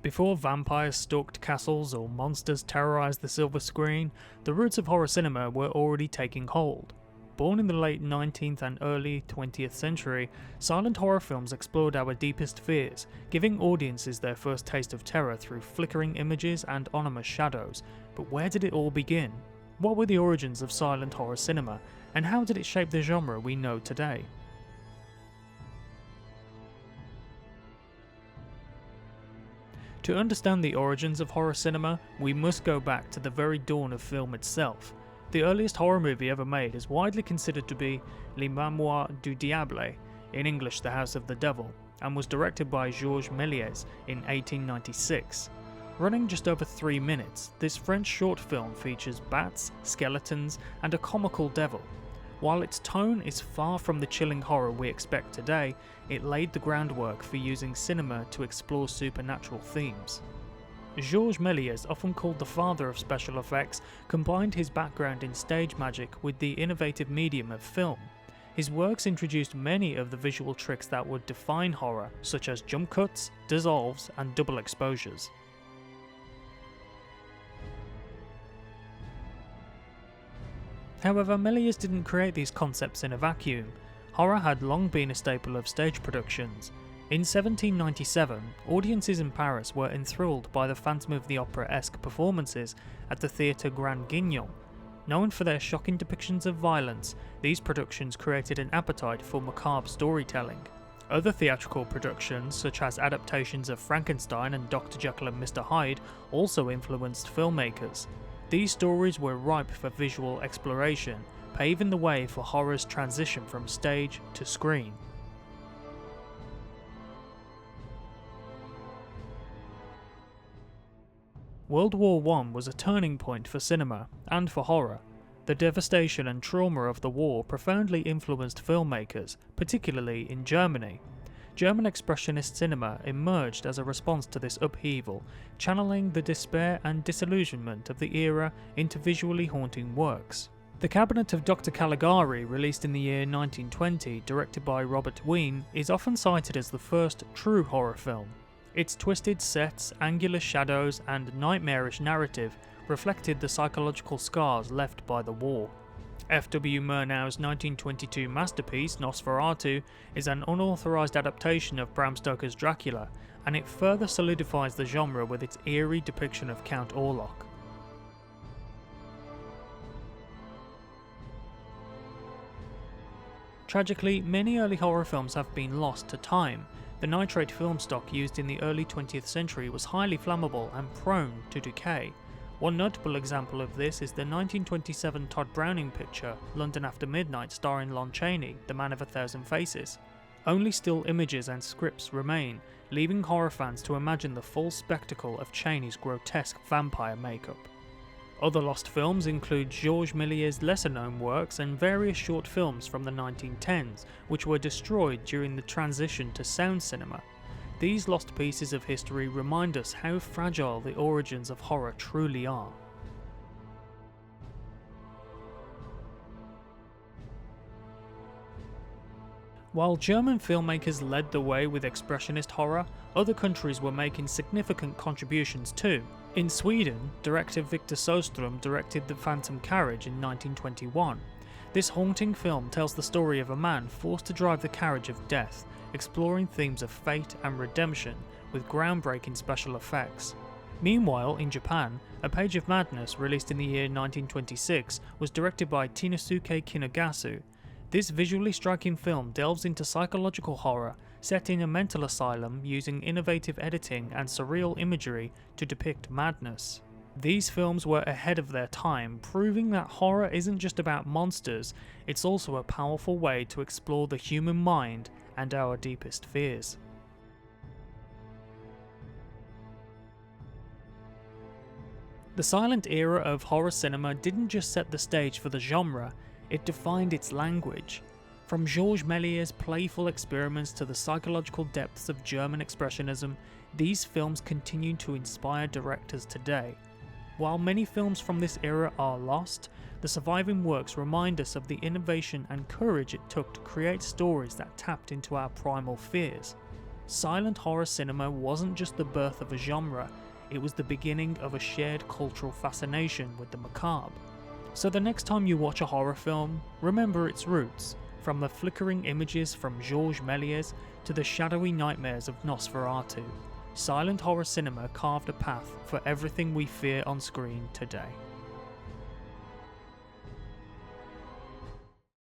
Before vampires stalked castles or monsters terrorised the silver screen, the roots of horror cinema were already taking hold. Born in the late 19th and early 20th century, silent horror films explored our deepest fears, giving audiences their first taste of terror through flickering images and ominous shadows. But where did it all begin? What were the origins of silent horror cinema, and how did it shape the genre we know today? To understand the origins of horror cinema, we must go back to the very dawn of film itself. The earliest horror movie ever made is widely considered to be Les Mémoires du Diable, in English The House of the Devil, and was directed by Georges Méliès in 1896. Running just over 3 minutes, this French short film features bats, skeletons, and a comical devil. While its tone is far from the chilling horror we expect today, it laid the groundwork for using cinema to explore supernatural themes. Georges Méliès, often called the father of special effects, combined his background in stage magic with the innovative medium of film. His works introduced many of the visual tricks that would define horror, such as jump cuts, dissolves, and double exposures. However, Méliès didn't create these concepts in a vacuum. Horror had long been a staple of stage productions. In 1797, audiences in Paris were enthralled by the Phantom of the Opera-esque performances at the Theatre Grand Guignol. Known for their shocking depictions of violence, these productions created an appetite for macabre storytelling. Other theatrical productions, such as adaptations of Frankenstein and Dr. Jekyll and Mr. Hyde, also influenced filmmakers. These stories were ripe for visual exploration, paving the way for horror's transition from stage to screen. World War I was a turning point for cinema, and for horror. The devastation and trauma of the war profoundly influenced filmmakers, particularly in Germany. German expressionist cinema emerged as a response to this upheaval, channeling the despair and disillusionment of the era into visually haunting works. The Cabinet of Dr. Caligari, released in the year 1920, directed by Robert Wiene, is often cited as the first true horror film. Its twisted sets, angular shadows, and nightmarish narrative reflected the psychological scars left by the war. F.W. Murnau's 1922 masterpiece, Nosferatu, is an unauthorized adaptation of Bram Stoker's Dracula, and it further solidifies the genre with its eerie depiction of Count Orlok. Tragically, many early horror films have been lost to time. The nitrate film stock used in the early 20th century was highly flammable and prone to decay. One notable example of this is the 1927 Todd Browning picture, London After Midnight, starring Lon Chaney, the Man of a Thousand Faces. Only still images and scripts remain, leaving horror fans to imagine the full spectacle of Chaney's grotesque vampire makeup. Other lost films include Georges Méliès' lesser-known works and various short films from the 1910s, which were destroyed during the transition to sound cinema. These lost pieces of history remind us how fragile the origins of horror truly are. While German filmmakers led the way with expressionist horror, other countries were making significant contributions too. In Sweden, director Victor Sjöström directed The Phantom Carriage in 1921. This haunting film tells the story of a man forced to drive the carriage of death, exploring themes of fate and redemption with groundbreaking special effects. Meanwhile, in Japan, A Page of Madness, released in the year 1926, was directed by Tinosuke Kinogasu. This visually striking film delves into psychological horror, set in a mental asylum using innovative editing and surreal imagery to depict madness. These films were ahead of their time, proving that horror isn't just about monsters, it's also a powerful way to explore the human mind and our deepest fears. The silent era of horror cinema didn't just set the stage for the genre, it defined its language. From Georges Méliès' playful experiments to the psychological depths of German expressionism, these films continue to inspire directors today. While many films from this era are lost, the surviving works remind us of the innovation and courage it took to create stories that tapped into our primal fears. Silent horror cinema wasn't just the birth of a genre, it was the beginning of a shared cultural fascination with the macabre. So the next time you watch a horror film, remember its roots, from the flickering images from Georges Méliès to the shadowy nightmares of Nosferatu. Silent horror cinema carved a path for everything we fear on screen today.